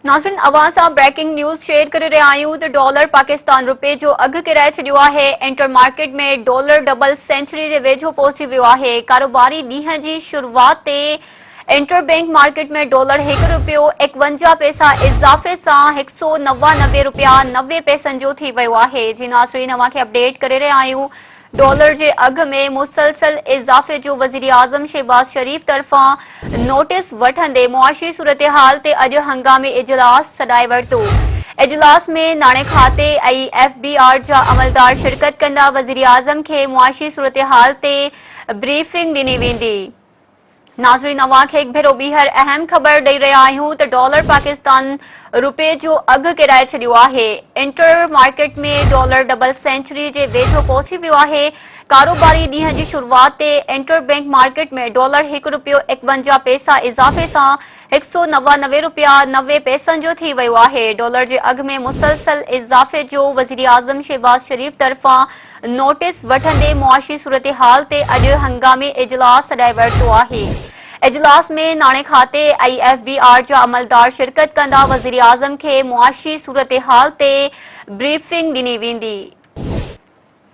नाज़रीन अवां सां ब्रेकिंग न्यूज़ शेयर करे रहिया आहियूं त डॉलर पाकिस्तान रुपए जो अघु किराए छॾियो आहे। इंटर मार्केट में डॉलर डबल सेंचुरी जे वेझो पहुची वियो आहे। कारोबारी ॾींहं जी शुरूआत ते इंटर बैंक मार्केट में डॉलर ₹1.51 इज़ाफ़े सां ₹199.90 जो थी वियो आहे। जी नाज़रीन अवां खे अपडेट करे रहिया आहियूं। डॉलर जे अघ में मुसलसल इज़ाफ़े जो वज़ीर आज़म शहबाज शरीफ़ तरफ़ां नोटिस वठंदे मुआशी सूरतहाल ते अॼु हंगामी इजलास सॾाए वरितो। इजलास में नाणे खाते ऐं FBR जा अमलदार शिरकत कंदा। वज़ीर आज़म खे मुआशी सूरतहाल ते ब्रीफिंग ॾिनी वेंदी। नाज़रीन अवां खे हिकु भेरो ॿीहर अहम ख़बर ॾेई रहिया आहियूं त डॉलर पाकिस्तान रुपए जो अघु किराए छॾियो आहे। इंटर मार्केट में डॉलर डबल सेंचुरी जे वेझो पहुची वियो आहे। कारोबारी ॾींहं जी शुरूआत ते इंटर बैंक मार्केट में डॉलर ₹1.51 इज़ाफ़े सां ₹199.90 जो थी वियो आहे। डॉलर जे अघ में मुसलसल इज़ाफ़े जो वज़ीर आज़म शहबाज शरीफ़ तरफ़ां नोटिस वठंदे मुआशी सूरतहाल ते अॼु हंगामी इजलास सॾाए वरितो आहे। इजलास में नाणे खाते ऐं FBR जा अमलदार शिरकत कंदा। वज़ीर आज़म खे मुआशी सूरतहाल ते ब्रीफिंग ॾिनी वेंदी।